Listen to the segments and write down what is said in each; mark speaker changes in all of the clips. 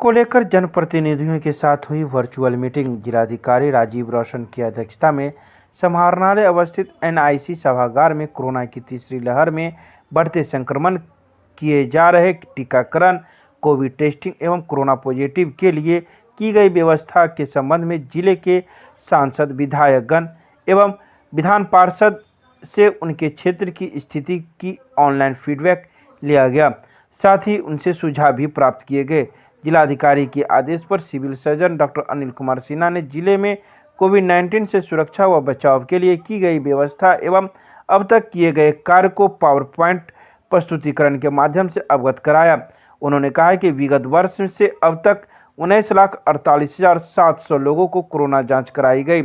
Speaker 1: को लेकर जनप्रतिनिधियों के साथ हुई वर्चुअल मीटिंग। जिलाधिकारी राजीव रौशन की अध्यक्षता में समाहरणालय अवस्थित एनआईसी सभागार में कोरोना की तीसरी लहर में बढ़ते संक्रमण, किए जा रहे टीकाकरण, कोविड टेस्टिंग एवं कोरोना पॉजिटिव के लिए की गई व्यवस्था के संबंध में जिले के सांसद, विधायकगण एवं विधान पार्षद से उनके क्षेत्र की स्थिति की ऑनलाइन फीडबैक लिया गया। साथ ही उनसे सुझाव भी प्राप्त किए गए। जिलाधिकारी के आदेश पर civil surgeon doctor Anil Kumar Sinha ने जिले में कोविड-19 से सुरक्षा व बचाव के लिए की गई व्यवस्था एवं अब तक किए गए कार्य को पावर पॉइंट प्रस्तुतिकरण के माध्यम से अवगत कराया। उन्होंने कहा कि विगत वर्ष से अब तक 19,48,700 लोगों को कोरोना जांच कराई गई,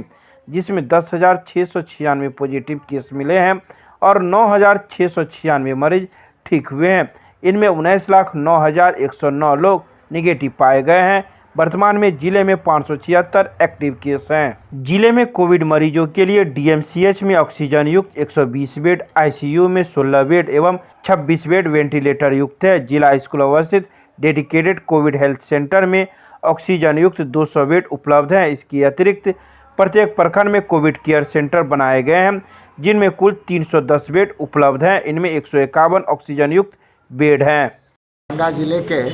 Speaker 1: जिसमें 10,696 पॉजिटिव केस मिले हैं और 9,696 मरीज ठीक हुए हैं। इनमें 19,09,109 लोग निगेटिव पाए गए हैं। वर्तमान में जिले में 576 एक्टिव केस हैं। जिले में कोविड मरीजों के लिए डीएमसीएच में ऑक्सीजन युक्त 120 बेड, आईसीयू में 16 बेड एवं 26 बेड वेंटिलेटर युक्त है। जिला स्कूल अवस्थित डेडिकेटेड कोविड हेल्थ सेंटर में ऑक्सीजन युक्त 200 बेड उपलब्ध हैं। इसके अतिरिक्त प्रत्येक प्रखंड में कोविड केयर सेंटर बनाए गए हैं, जिनमें कुल 310 बेड उपलब्ध हैं। इनमें 151 ऑक्सीजन युक्त बेड हैं।
Speaker 2: दरभंगा जिले के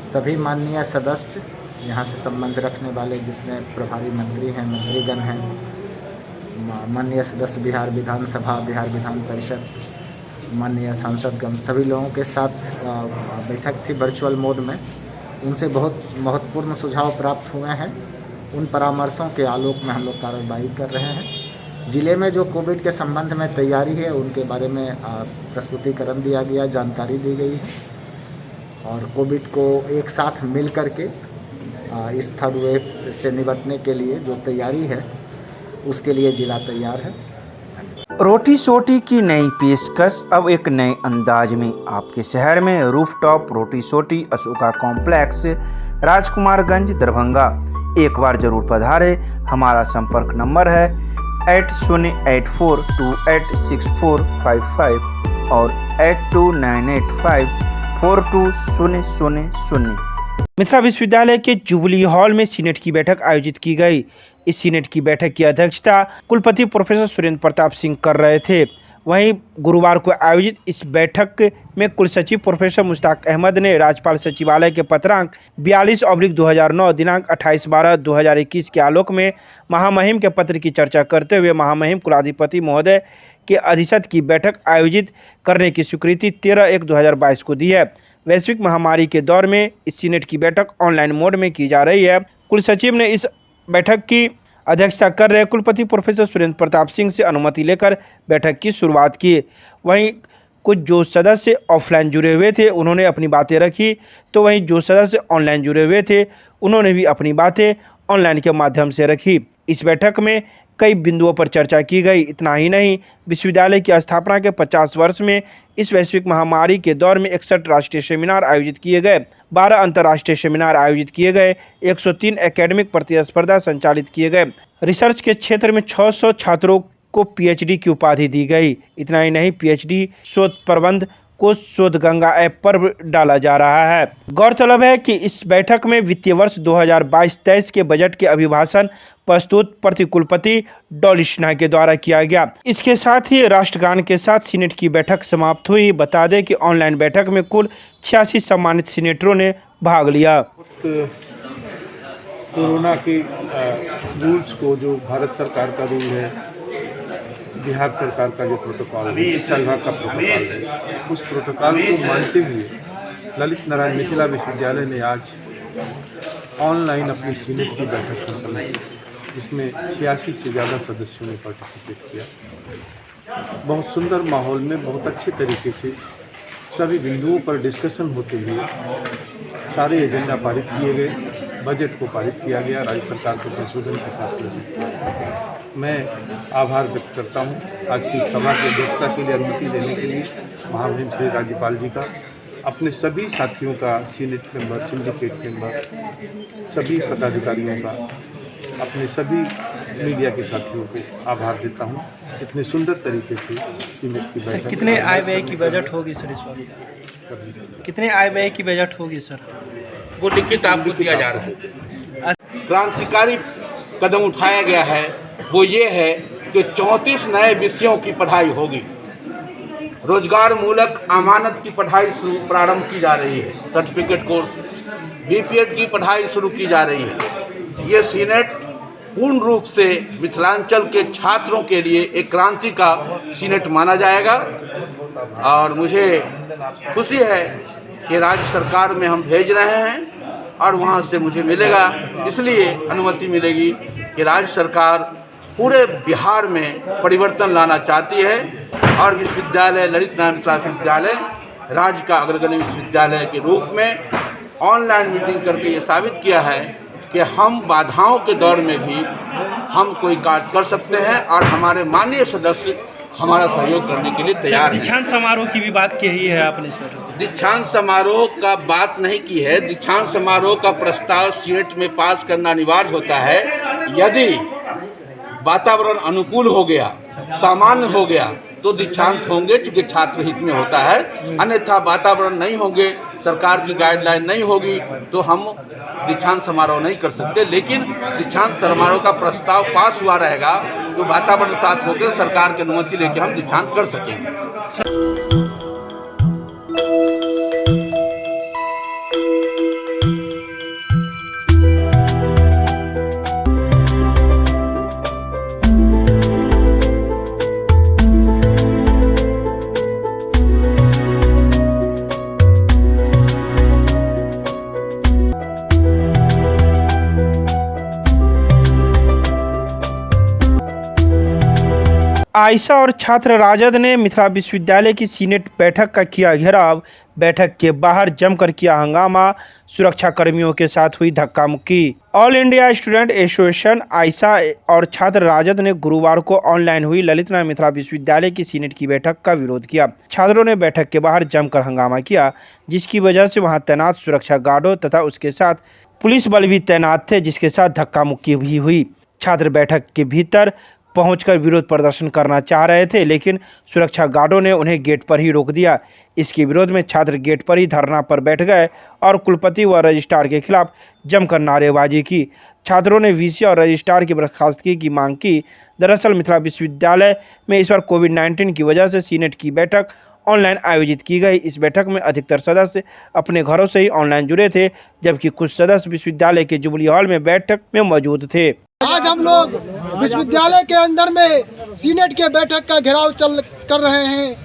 Speaker 2: सभी माननीय सदस्य, यहाँ से संबंध रखने वाले जितने प्रभारी मंत्री हैं, मंत्रीगण हैं, माननीय सदस्य बिहार विधानसभा, बिहार विधान परिषद, माननीय सांसदगण, सभी लोगों के साथ बैठक थी वर्चुअल मोड में। उनसे बहुत महत्वपूर्ण सुझाव प्राप्त हुए हैं। उन परामर्शों के आलोक में हम लोग कार्रवाई कर रहे हैं। जिले में जो कोविड के संबंध में तैयारी है उनके बारे में प्रस्तुतिकरण दिया गया, जानकारी दी गई है और कोविड को एक साथ मिल करके इस थर्ड वेव से निपटने के लिए जो तैयारी है उसके लिए जिला तैयार है।
Speaker 1: रोटी सोटी की नई पेशकश अब एक नए अंदाज में आपके शहर में रूफटॉप रोटी सोटी अशोका कॉम्प्लेक्स, राजकुमारगंज, दरभंगा। एक बार जरूर पधारे। हमारा संपर्क नंबर है 8084286455 और 8298542000। मिथिला विश्वविद्यालय के जुबली हॉल में सीनेट की बैठक आयोजित की गई। इस सीनेट की बैठक की अध्यक्षता कुलपति प्रोफेसर सुरेंद्र प्रताप सिंह कर रहे थे। वहीं गुरुवार को आयोजित इस बैठक में कुलसचिव प्रोफेसर मुश्ताक अहमद ने राज्यपाल सचिवालय के पत्रांक 42/2009 दिनांक 28/12/2021 के आलोक में महामहिम के पत्र की चर्चा करते हुए महामहिम कुलाधिपति महोदय के अधिशत की बैठक आयोजित करने की स्वीकृति 13/1/2022 को दी है। वैश्विक महामारी के दौर में इस सीनेट की बैठक ऑनलाइन मोड में की जा रही है। कुलसचिव ने इस बैठक की अध्यक्षता कर रहे कुलपति प्रोफेसर सुरेंद्र प्रताप सिंह से अनुमति लेकर बैठक की शुरुआत की। वहीं कुछ जो सदस्य ऑफलाइन जुड़े हुए थे उन्होंने अपनी बातें रखी, तो वहीं जो सदस्य ऑनलाइन जुड़े हुए थे उन्होंने भी अपनी बातें ऑनलाइन के माध्यम से रखी। इस बैठक में कई बिंदुओं पर चर्चा की गई। इतना ही नहीं, विश्वविद्यालय की स्थापना के 50 वर्ष में इस वैश्विक महामारी के दौर में 61 राष्ट्रीय सेमिनार आयोजित किए गए, 12 अंतर्राष्ट्रीय सेमिनार आयोजित किए गए, 103 एकेडमिक प्रतिस्पर्धा संचालित किए गए। रिसर्च के क्षेत्र में 600 छात्रों को पीएचडी की उपाधि दी गई। इतना ही नहीं, पीएचडी शोध प्रबंध को शोध गंगा ऐप पर डाला जा रहा है। गौरतलब है कि इस बैठक में वित्तीय वर्ष 2022-23 के बजट के अभिभाषण प्रस्तुत प्रतिकुलपति डॉली सिन्हा के द्वारा किया गया। इसके साथ ही राष्ट्रगान के साथ सीनेट की बैठक समाप्त हुई। बता दें कि ऑनलाइन बैठक में कुल 86 सम्मानित सीनेटरों ने भाग लिया।
Speaker 3: कोरोना के रूल्स को, जो भारत सरकार का रूल है, बिहार सरकार का जो प्रोटोकॉल है, शिक्षा विभाग का प्रोटोकॉल है, उस प्रोटोकॉल को मानते हुए ललित नारायण मिथिला विश्वविद्यालय ने आज ऑनलाइन अपनी सीनेट की बैठक संपन्न की, जिसमें 86 से ज़्यादा सदस्यों ने पार्टिसिपेट किया। बहुत सुंदर माहौल में बहुत अच्छे तरीके से सभी बिंदुओं पर डिस्कशन होते हुए सारे एजेंडा पारित किए गए, बजट को पारित किया गया, राज्य सरकार को संशोधन के साथ प्रस्तुत किया। मैं आभार व्यक्त करता हूं आज की सभा की अध्यक्षता के लिए अनुमति देने के लिए महामहिम श्री राज्यपाल जी का, अपने सभी साथियों का, सीनेट मेंबर, सिंडिकेट मेंबर, सभी पदाधिकारियों का, अपने सभी मीडिया के साथियों को आभार देता हूं। इतने सुंदर तरीके से सीनेट की बैठक।
Speaker 4: कितने आय व्यय की बजट होगी सर इस बार? कितने आय व्यय की बजट होगी सर? वो लिखित आपको दिया जा रहा है। क्रांतिकारी कदम उठाया गया है वो ये है कि 34 नए विषयों की पढ़ाई होगी। रोजगार मूलक अमानत की पढ़ाई प्रारंभ की जा रही है, सर्टिफिकेट कोर्स, बीपीएड की पढ़ाई शुरू की जा रही है। ये सीनेट पूर्ण रूप से मिथिलांचल के छात्रों के लिए एक क्रांति का सीनेट माना जाएगा और मुझे खुशी है कि राज्य सरकार में हम भेज रहे हैं और वहाँ से मुझे मिलेगा, इसलिए अनुमति मिलेगी कि राज्य सरकार पूरे बिहार में परिवर्तन लाना चाहती है और विश्वविद्यालय ललित नारायण मिथिला विश्वविद्यालय राज्य का अग्रगण्य विश्वविद्यालय के रूप में ऑनलाइन मीटिंग करके ये साबित किया है कि हम बाधाओं के दौर में भी हम कोई कार्य कर सकते हैं और हमारे माननीय सदस्य हमारा सहयोग करने के लिए तैयार हैं।
Speaker 5: दीक्षांत समारोह की भी बात की है आपने इसमें?
Speaker 4: दीक्षांत समारोह का बात नहीं की है। दीक्षांत समारोह का प्रस्ताव सीनेट में पास करना अनिवार्य होता है यदि वातावरण अनुकूल हो गया, सामान्य हो गया तो दीक्षांत होंगे, चूँकि छात्र हित में होता है। अन्यथा वातावरण नहीं होंगे, सरकार की गाइडलाइन नहीं होगी तो हम दीक्षांत समारोह नहीं कर सकते। लेकिन दीक्षांत समारोह का प्रस्ताव पास हुआ रहेगा तो वातावरण साथ होकर सरकार की अनुमति लेकर हम दीक्षांत कर सकेंगे।
Speaker 1: आयशा और छात्र राजद ने मिथिला विश्वविद्यालय की सीनेट बैठक का किया घेराव। बैठक के बाहर जमकर किया हंगामा, सुरक्षा कर्मियों के साथ हुई धक्का मुक्की। All India student association Ayesha और छात्र राजद ने गुरुवार को ऑनलाइन हुई ललित नारायण मिथिला विश्वविद्यालय की सीनेट की बैठक का विरोध किया। छात्रों ने बैठक के बाहर जमकर हंगामा किया, जिसकी वजह से वहां तैनात सुरक्षा गार्डों तथा उसके साथ पुलिस बल भी तैनात थे, जिसके साथ धक्का मुक्की भी हुई। छात्र बैठक के भीतर पहुंचकर विरोध प्रदर्शन करना चाह रहे थे, लेकिन सुरक्षा गार्डों ने उन्हें गेट पर ही रोक दिया। इसके विरोध में छात्र गेट पर ही धरना पर बैठ गए और कुलपति व रजिस्ट्रार के खिलाफ जमकर नारेबाजी की। छात्रों ने वीसी और रजिस्ट्रार की बर्खास्तगी की मांग की। दरअसल मिथिला विश्वविद्यालय में इस बार कोविड-19 की वजह से सीनेट की बैठक ऑनलाइन आयोजित की गई। इस बैठक में अधिकतर सदस्य अपने घरों से ही ऑनलाइन जुड़े थे, जबकि कुछ सदस्य विश्वविद्यालय के जुबली हॉल में बैठक में मौजूद थे।
Speaker 6: आज हम लोग विश्वविद्यालय के अंदर में सीनेट के बैठक का घेराव कर रहे हैं।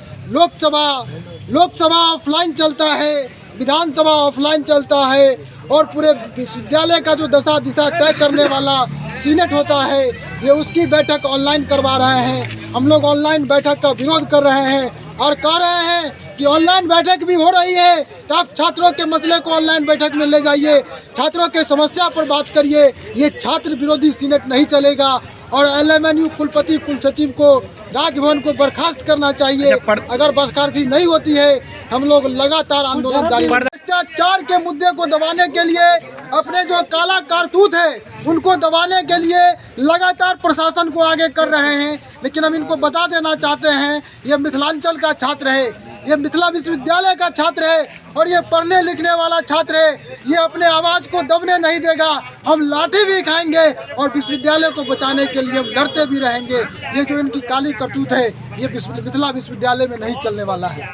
Speaker 6: लोकसभा ऑफलाइन चलता है, विधानसभा ऑफलाइन चलता है और पूरे विश्वविद्यालय का जो दशा दिशा तय करने वाला सीनेट होता है, ये उसकी बैठक ऑनलाइन करवा रहे हैं। हम लोग ऑनलाइन बैठक का विरोध कर रहे हैं और कह रहे हैं कि ऑनलाइन बैठक भी हो रही है तो आप छात्रों के मसले को ऑनलाइन बैठक में ले जाइए, छात्रों के समस्या पर बात करिए। ये छात्र विरोधी सीनेट नहीं चलेगा और LMNU कुलपति कुल सचिव को राजभवन को बर्खास्त करना चाहिए। अगर बर्खास्ती नहीं होती है हम लोग लगातार आंदोलन जारी रखेंगे। भ्रष्टाचार के मुद्दे को दबाने के लिए, अपने जो काला कारतूत है उनको दबाने के लिए लगातार प्रशासन को आगे कर रहे हैं। लेकिन हम इनको बता देना चाहते हैं, ये मिथिलांचल का छात्र है, ये मिथिला विश्वविद्यालय का छात्र है और ये पढ़ने लिखने वाला छात्र है। ये अपने आवाज़ को दबने नहीं देगा। हम लाठी भी खाएंगे और विश्वविद्यालय को बचाने के लिए लड़ते भी रहेंगे। ये जो इनकी काली करतूत है ये मिथिला विश्वविद्यालय में नहीं चलने वाला है।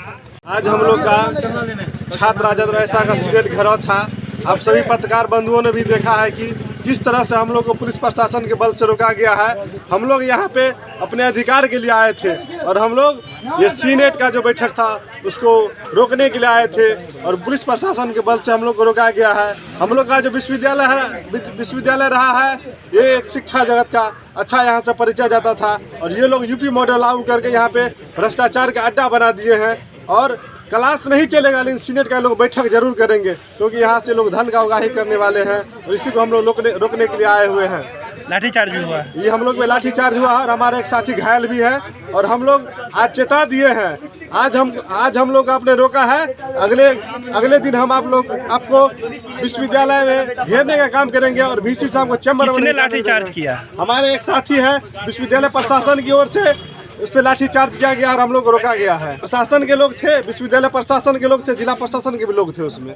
Speaker 3: आज हम लोग का छात्र राजद आयशा का सीनेट घेराव था। आप सभी पत्रकार बंधुओं ने भी देखा है कि किस तरह से हम लोग को पुलिस प्रशासन के बल से रोका गया है। हम लोग यहाँ पे अपने अधिकार के लिए आए थे और हम लोग ये सीनेट का जो बैठक था उसको रोकने के लिए आए थे और पुलिस प्रशासन के बल से हम लोग को रोका गया है। हम लोग का जो विश्वविद्यालय रहा है ये एक शिक्षा जगत का अच्छा यहाँ से परिचय जाता था और ये लोग यूपी मॉडल लागू करके यहाँ पे भ्रष्टाचार का अड्डा बना दिए हैं और क्लास नहीं चलेगा लेकिन सीनेट का लोग बैठक जरूर करेंगे, क्योंकि यहाँ से लोग धन का उगाही करने वाले हैं और इसी को हम लोग रोकने के लिए आए हुए हैं।
Speaker 5: लाठीचार्ज हुआ,
Speaker 3: ये हम लोग पे लाठीचार्ज हुआ है और हमारे एक साथी घायल भी है और हम लोग आज चेता दिए हैं। आज हम लोग आपने रोका है, अगले दिन हम आपको विश्वविद्यालय में घेरने का काम करेंगे और VC साहब को चैम्बर में
Speaker 5: लाठीचार्ज किया।
Speaker 3: हमारे एक साथी है, विश्वविद्यालय प्रशासन की ओर से उस पर लाठी चार्ज किया गया और हम लोग को रोका गया है। प्रशासन के लोग थे, विश्वविद्यालय प्रशासन के लोग थे, जिला प्रशासन के भी लोग थे उसमें।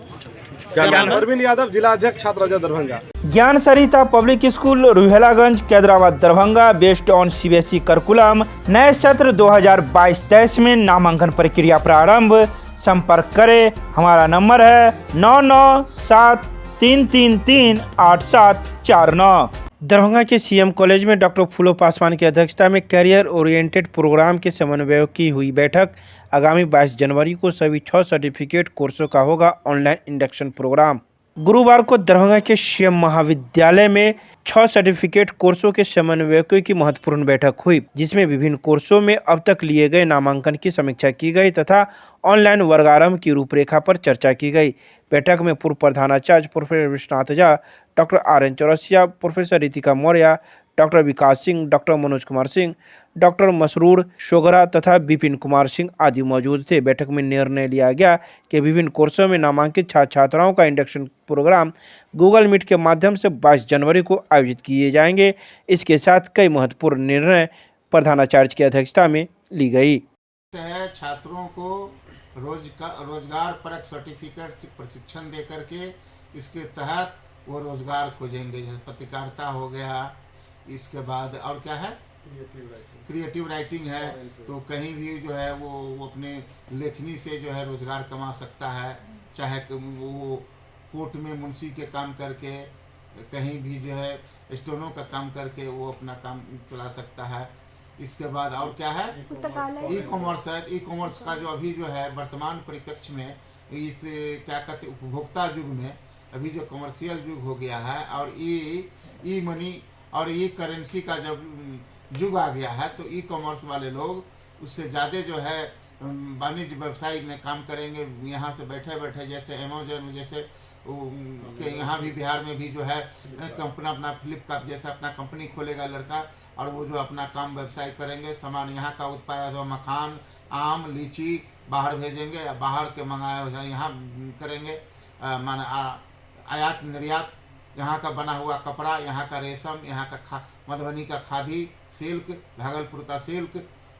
Speaker 3: क्या नाम? परवीन यादव, जिला अध्यक्ष छात्र Raja Darbhanga.
Speaker 1: Gyan Sarita public school Ruhelaganj Kaidrabad Darbhanga based on CBSE curriculum नए सत्र 2022-23 में नामांकन प्रक्रिया प्रारंभ। संपर्क करें, हमारा नंबर है 9973338749। दरभंगा के सीएम कॉलेज में डॉक्टर फूलो पासवान की अध्यक्षता में कैरियर ओरिएंटेड प्रोग्राम के समन्वय की हुई बैठक। आगामी 22 जनवरी को सभी 6 सर्टिफिकेट कोर्सों का होगा ऑनलाइन इंडक्शन प्रोग्राम। गुरुवार को दरभंगा के सीएम महाविद्यालय में 6 सर्टिफिकेट कोर्सों के समन्वयकों की महत्वपूर्ण बैठक हुई, जिसमें विभिन्न कोर्सों में अब तक लिए गए नामांकन की समीक्षा की गई तथा ऑनलाइन वर्गारंभ की रूपरेखा पर चर्चा की गई। बैठक में पूर्व प्रधानाचार्य professor Vishwanath Jha, doctor RN Chaurasia, professor Ritika Maurya, doctor Vikas Singh, doctor Manoj Kumar Singh, doctor Masroor Shogra तथा विपिन कुमार सिंह आदि मौजूद थे। बैठक में निर्णय लिया गया कि विभिन्न कोर्सों में नामांकित छात्र छात्राओं का इंडक्शन प्रोग्राम गूगल मीट के माध्यम से 22 जनवरी को आयोजित किए जाएंगे। इसके साथ कई महत्वपूर्ण निर्णय प्रधानाचार्य की अध्यक्षता में ली गई।
Speaker 7: छात्रों को रोजगार परक सर्टिफिकेट से प्रशिक्षण दे करके इसके तहत वो रोजगार खोजेंगे। जैसे पत्रकारिता हो गया, इसके बाद और क्या है, क्रिएटिव राइटिंग है, तो कहीं भी जो है वो अपने लेखनी से जो है रोजगार कमा सकता है। चाहे वो कोर्ट में मुंशी के काम करके, कहीं भी जो है स्टोनों का काम करके वो अपना काम चला सकता है। इसके बाद और क्या है, ई कॉमर्स है। ई कॉमर्स का जो अभी जो है वर्तमान परिप्रेक्ष्य में इस क्या कहते उपभोक्ता युग में अभी जो कमर्शियल युग हो गया है और ई मनी और ई करेंसी का जब युग आ गया है, तो ई कॉमर्स वाले लोग उससे ज़्यादा जो है वाणिज्य व्यवसाय में काम करेंगे। यहाँ से बैठे बैठे, जैसे अमेजोन जैसे के यहाँ भी बिहार में भी जो है कंपनी अपना फ्लिपकार्ट जैसा अपना कंपनी खोलेगा लड़का, और वो जो अपना काम व्यवसाय करेंगे। सामान यहाँ का उत्पादन हुआ मखान, आम, लीची बाहर भेजेंगे, बाहर के मंगाया हुआ यहाँ करेंगे, माना आयात निर्यात। यहाँ का बना हुआ कपड़ा, यहाँ का रेशम, यहाँ का मधुबनी का खादी सिल्क, भागलपुर का सिल्क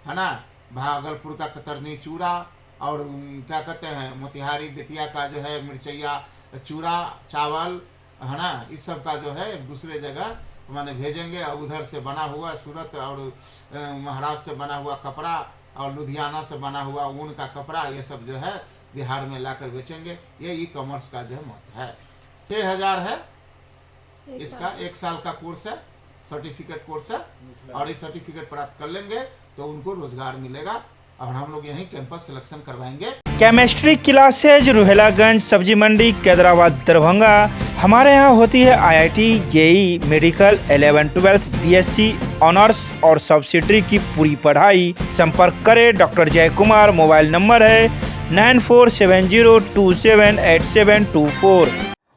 Speaker 7: है ना, भागलपुर का कतरनी चूड़ा, और क्या कहते हैं मोतिहारी बेतिया का जो है मिर्चैया चूड़ा चावल है ना, इस सब का जो है दूसरे जगह माने भेजेंगे। और उधर से बना हुआ सूरत और महाराष्ट्र से बना हुआ कपड़ा और लुधियाना से बना हुआ ऊन का कपड़ा, ये सब जो है बिहार में लाकर बेचेंगे। ये ई कॉमर्स का जो महत्व है। 6000 है इसका, 1 साल का कोर्स है, सर्टिफिकेट कोर्स है, और इस सर्टिफिकेट प्राप्त कर लेंगे तो उनको रोजगार मिलेगा। और हम लोग यहीं कैंपस सिलेक्शन करवाएंगे।
Speaker 1: केमिस्ट्री क्लासेज रुहेलागंज सब्जी मंडी कैदराबाद दरभंगा। हमारे यहाँ होती है IIT, JEE, medical, 11-12, BSc honours और सब्सिडरी की पूरी पढ़ाई। संपर्क करें डॉक्टर जय कुमार। मोबाइल नंबर है 9470278724।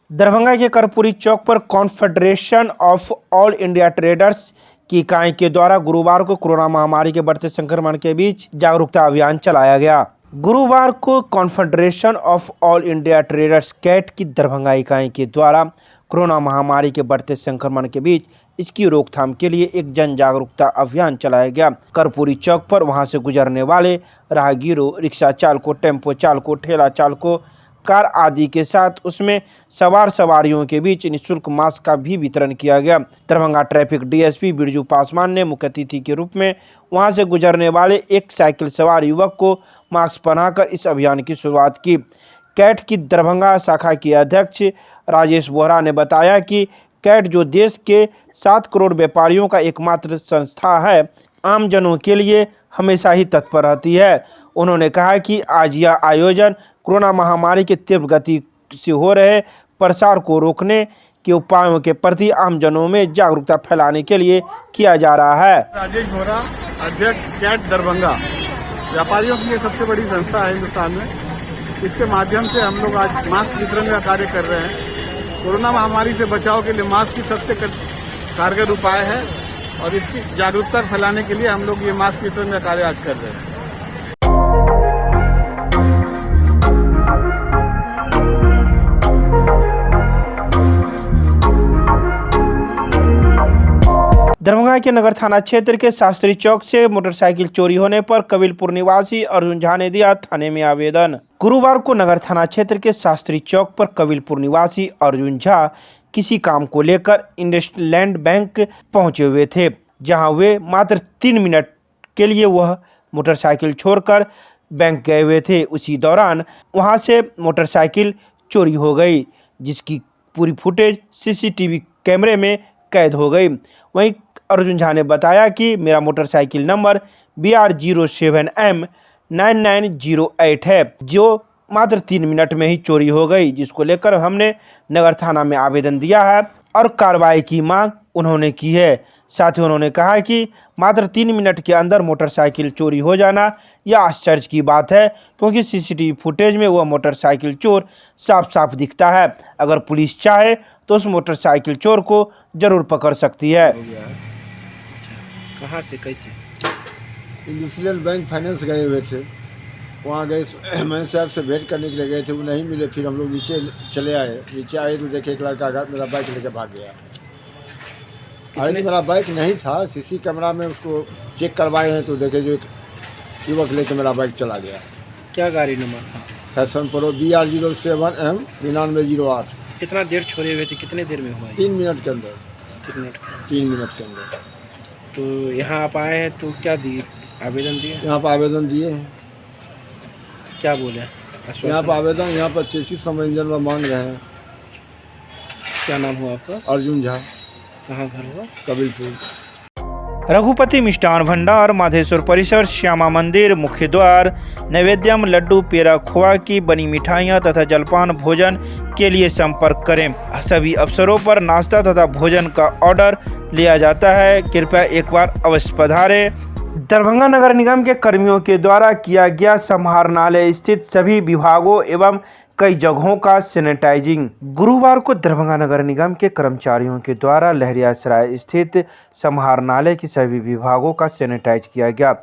Speaker 1: दरभंगा के कर्पूरी चौक पर confederation of all India traders की इकाई के द्वारा गुरुवार को कोरोना महामारी के बढ़ते संक्रमण के बीच जागरूकता अभियान चलाया गया। गुरुवार को confederation of all India traders CAIT की दरभंगा इकाई के द्वारा कोरोना महामारी के बढ़ते संक्रमण के बीच इसकी रोकथाम के लिए एक जन जागरूकता अभियान चलाया गया। कर्पूरी चौक पर वहां से गुजरने वाले राहगीरों, रिक्शा चालकों, टेम्पो चालकों, ठेला चालकों, कार आदि के साथ उसमें सवारियों के बीच निःशुल्क मास्क का भी वितरण किया गया। दरभंगा ट्रैफिक DSP बिरजू पासवान ने मुख्य अतिथि के रूप में वहां से गुजरने वाले एक साइकिल सवार युवक को मास्क पहनाकर इस अभियान की शुरुआत की। कैट की दरभंगा शाखा के अध्यक्ष राजेश बोहरा ने बताया कि कैट जो देश के 7 करोड़ व्यापारियों का एकमात्र संस्था है, आम जनों के लिए हमेशा ही तत्पर रहती है। उन्होंने कहा कि आज यह आयोजन कोरोना महामारी के तीव्र गति से हो रहे प्रसार को रोकने के उपायों के प्रति आम जनों में जागरूकता फैलाने के लिए किया जा रहा है।
Speaker 3: राजेश बोहरा, अध्यक्ष कैट दरभंगा। व्यापारियों की ये सबसे बड़ी संस्था है हिंदुस्तान में। इसके माध्यम से हम लोग आज मास्क वितरण का कार्य कर रहे हैं। कोरोना महामारी से बचाव के लिए मास्क ही सबसे कारगर उपाय है, और इसकी जागरूकता फैलाने के लिए हम लोग ये मास्क वितरण का कार्य आज कर रहे हैं।
Speaker 1: दरभंगा दरभंगा के नगर थाना क्षेत्र के शास्त्री चौक से मोटरसाइकिल चोरी होने पर कबीलपुर निवासी अर्जुन झा ने दिया थाने में आवेदन। गुरुवार को नगर थाना क्षेत्र के शास्त्री चौक पर कबीलपुर निवासी अर्जुन झा किसी काम को लेकर इंडसलैंड बैंक पहुंचे हुए थे, जहां वे मात्र 3 मिनट के लिए वह मोटरसाइकिल छोड़कर बैंक गए हुए थे। उसी दौरान वहां से मोटरसाइकिल चोरी हो गई, जिसकी पूरी फुटेज सीसीटीवी कैमरे में कैद हो गई। वहीं अर्जुन झा ने बताया कि मेरा मोटरसाइकिल नंबर BR07M9908 है, जो मात्र 3 मिनट में ही चोरी हो गई, जिसको लेकर हमने नगर थाना में आवेदन दिया है और कार्रवाई की मांग उन्होंने की है। साथ ही उन्होंने कहा कि मात्र 3 मिनट के अंदर मोटरसाइकिल चोरी हो जाना यह आश्चर्य की बात है, क्योंकि सीसीटीवी फुटेज में वह मोटरसाइकिल चोर साफ साफ दिखता है। अगर पुलिस चाहे तो उस मोटरसाइकिल चोर को जरूर पकड़ सकती है।
Speaker 5: कहाँ से कैसे?
Speaker 8: इंडसलैंड बैंक फाइनेंस गए हुए थे, वहाँ गए मैनेजर साहब से भेंट करने के लिए गए थे, वो नहीं मिले। फिर हम लोग नीचे चले आए। नीचे आए तो देखे एक लड़का मेरा बाइक लेकर भाग गया। हालांकि मेरा बाइक नहीं था, सीसी कैमरा में उसको चेक करवाए हैं तो देखे जो एक युवक लेकर मेरा बाइक चला गया।
Speaker 5: क्या गाड़ी नंबर था?
Speaker 8: Fashion pro BR07M9908।
Speaker 5: कितना देर छोड़े हुए थे? कितने देर में हुआ?
Speaker 8: 3 मिनट के अंदर।
Speaker 5: 3 मिनट
Speaker 8: 3 मिनट के अंदर।
Speaker 5: तो यहाँ आप आए हैं तो क्या दिए? आवेदन दिए?
Speaker 8: यहाँ पर आवेदन दिए हैं।
Speaker 5: क्या बोले?
Speaker 8: यहाँ पर आवेदन, यहाँ पर 33 समंजन में मांग रहे हैं।
Speaker 5: क्या नाम हुआ आपका?
Speaker 8: अर्जुन झा।
Speaker 5: कहाँ घर हुआ?
Speaker 8: कबीलपुर।
Speaker 1: रघुपति मिष्ठान भंडार, माधेश्वर परिसर, श्यामा मंदिर, मुख्य द्वार, नैवेद्यम, लड्डू, पेड़ा, खोआ की बनी मिठाइयाँ तथा जलपान भोजन के लिए संपर्क करें। सभी अवसरों पर नाश्ता तथा भोजन का ऑर्डर लिया जाता है। कृपया एक बार अवश्य पधारें। दरभंगा नगर निगम के कर्मियों के द्वारा किया गया समाहरणालय स्थित सभी विभागों एवं कई जगहों का सैनिटाइजिंग। गुरुवार को दरभंगा नगर निगम के कर्मचारियों के द्वारा लहरियासराय स्थित समाहरणालय के सभी विभागों का सैनिटाइज किया गया।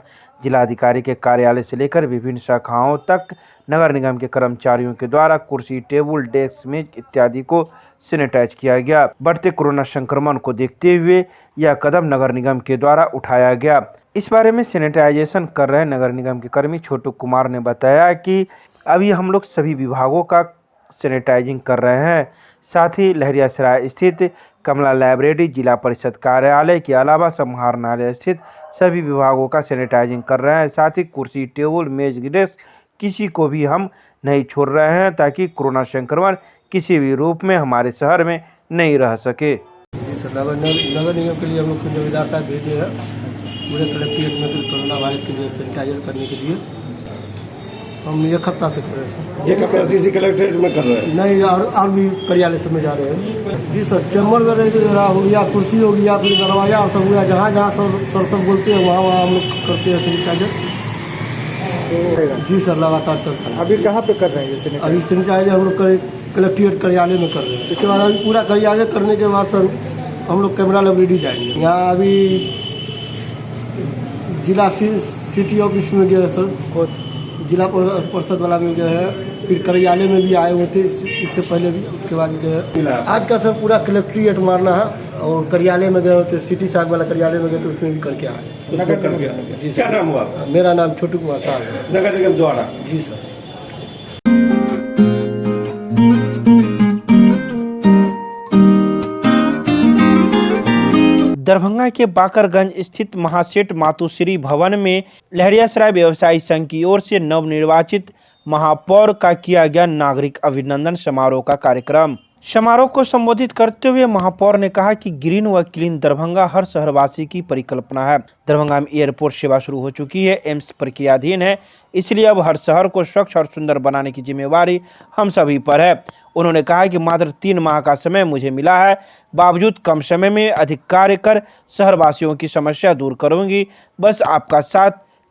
Speaker 1: जिलाधिकारी के कार्यालय से लेकर विभिन्न शाखाओं तक नगर निगम के कर्मचारियों के द्वारा कुर्सी, टेबल, डेस्क, मेज इत्यादि को सैनिटाइज किया गया। बढ़ते कोरोना संक्रमण को देखते हुए यह कदम नगर निगम के द्वारा उठाया गया। इस बारे में सैनिटाइजेशन कर रहे नगर निगम के कर्मी छोटू कुमार ने बताया कि अभी हम लोग सभी विभागों का सैनिटाइजिंग कर रहे हैं। साथ ही लहरियासराय स्थित कमला लाइब्रेरी, जिला परिषद कार्यालय के अलावा समाहरणालय स्थित सभी विभागों का सैनिटाइजिंग कर रहे हैं। साथ ही कुर्सी, टेबल, मेज, डेस्क किसी को भी हम नहीं छोड़ रहे हैं, ताकि कोरोना संक्रमण किसी भी रूप में हमारे शहर में नहीं रह सके।
Speaker 6: जी सर, नगर निगम के लिए हम लोग को जमींदार साहब भेजे हैं पूरे कलेक्ट्रेट में कोरोना वायरस के लिए सैनिटाइजर करने के लिए। हम 1 हफ्ता से कर रहे हैं।
Speaker 8: 1 हफ्ता से इसी कलेक्ट्रेट में कर रहे हैं?
Speaker 6: नहीं, और भी कार्यालय सब में जा रहे हैं। जी सर, चैम्बर में हो गया, कुर्सी हो गया, फिर दरवाजा और सब हुआ, जहाँ जहाँ सर सब बोलते हैं वहाँ हम लोग करते हैं सैनिटाइजर। जी सर, लगातार चलता है।
Speaker 8: अभी कहाँ पे कर रहे हैं जैसे?
Speaker 6: अभी सैनिटाइजर हम लोग कलेक्ट्रेट कार्यालय में कर रहे हैं। इसके बाद अभी पूरा कार्यालय करने के बाद सर हम लोग कैमरा लाइब्रेरी जाएंगे। यहाँ अभी जिला सिटी ऑफिस में गए सर, जिला परिषद वाला में गए हैं, फिर कार्यालय में भी आए हुए थे इससे पहले भी। उसके बाद गए आज का सर पूरा कलेक्ट्रेट मारना है, और कार्यालय में गए थे, सिटी साग वाला कार्यालय में गए तो उसमें भी करके आए। जी सर।
Speaker 8: क्या नाम हुआ?
Speaker 6: मेरा नाम छोटू कुमार साहब है,
Speaker 8: नगर निगम द्वारा।
Speaker 6: जी सर।
Speaker 1: दरभंगा के बाकरगंज स्थित महासेठ मातुश्री भवन में लहरियासराय व्यवसायी संघ की ओर से नवनिर्वाचित महापौर का किया गया नागरिक अभिनंदन समारोह का कार्यक्रम। समारोह को संबोधित करते हुए महापौर ने कहा कि ग्रीन व क्लीन दरभंगा हर शहरवासी की परिकल्पना है। दरभंगा में एयरपोर्ट सेवा शुरू हो चुकी है, एम्स प्रक्रियाधीन है, इसलिए अब हर शहर को स्वच्छ और सुंदर बनाने की जिम्मेवारी हम सभी पर है। उन्होंने कहा कि मात्र 3 माह का समय मुझे मिला है, बावजूद कम समय में अधिक कार्य कर शहरवासियों की समस्या दूर करूंगी, बस आपका साथ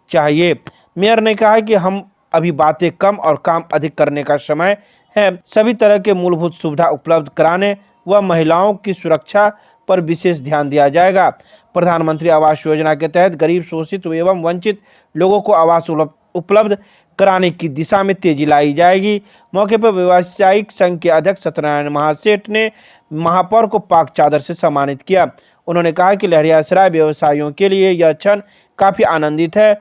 Speaker 1: चाहिए। मेयर ने कहा कि हम अभी बातें कम और काम अधिक करने का समय है। सभी तरह के मूलभूत सुविधा उपलब्ध कराने व महिलाओं की सुरक्षा पर विशेष ध्यान दिया जाएगा। प्रधानमंत्री आवास योजना के तहत गरीब, शोषित एवं वंचित लोगों को आवास उपलब्ध कराने की दिशा में तेजी लाई जाएगी। मौके पर व्यवसायिक संघ के अध्यक्ष सत्यनारायण महासेठ ने महापौर को पाक चादर से सम्मानित किया। उन्होंने कहा कि लहरियासराय व्यवसायियों के लिए यह क्षण काफ़ी आनंदित है,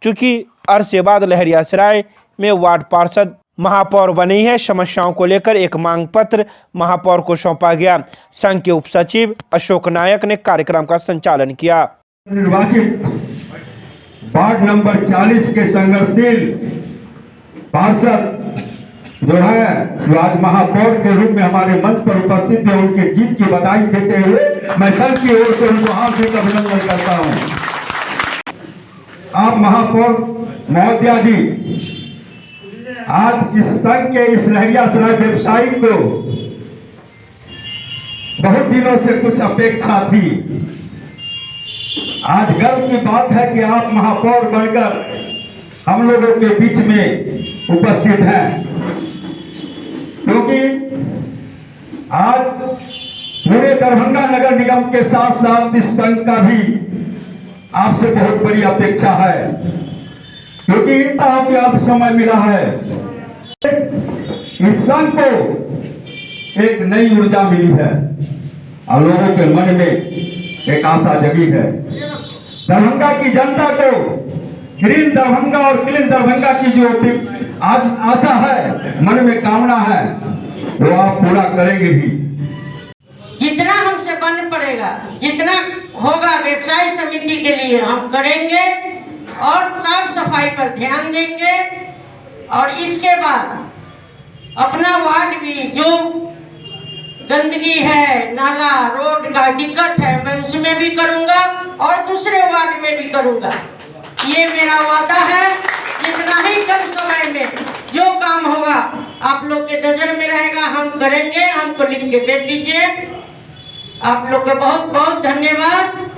Speaker 1: चूँकि अरसे बाद लहरियासराय में वार्ड पार्षद महापौर बनी है। समस्याओं को लेकर एक मांग पत्र महापौर को सौंपा गया। संघ के उप सचिव अशोक नायक ने कार्यक्रम का संचालन किया।
Speaker 9: निर्वाचित वार्ड नंबर 40 के संघर्षशील पार्षद जो है, जो आज महापौर के रूप में हमारे मंच पर उपस्थित है, उनके जीत की बधाई देते हुए मैं संघ की ओर से उनको हार्दिक अभिनंदन करता हूं। आप महापौर महोदया जी, आज इस संघ के इस लहरियासराय व्यवसायी को बहुत दिनों से कुछ अपेक्षा थी। आज गर्व की बात है कि आप महापौर बनकर हम लोगों के बीच में उपस्थित हैं, क्योंकि आज पूरे दरभंगा नगर निगम के साथ साथ इस संघ का भी आपसे बहुत बड़ी अपेक्षा है, क्योंकि कि आप समय मिला है, इस संघ को एक नई ऊर्जा मिली है और लोगों के मन में एक आशा जगी है। दरभंगा की जनता को ग्रीन दरभंगा और क्लीन दरभंगा की जो आज आशा है, मन में कामना है, वो आप पूरा करेंगे भी।
Speaker 10: जितना हमसे बन पड़ेगा, जितना होगा व्यवसाय समिति के लिए हम करेंगे और साफ सफाई पर ध्यान देंगे। और इसके बाद अपना वार्ड भी जो गंदगी है, नाला रोड का दिक्कत है, मैं उसमें भी करूंगा और दूसरे वार्ड में भी करूंगा। ये मेरा वादा है। जितना ही कम समय में जो काम होगा आप लोग के नजर में रहेगा, हम करेंगे। हमको लिख के भेज दीजिए। आप लोग को बहुत बहुत धन्यवाद।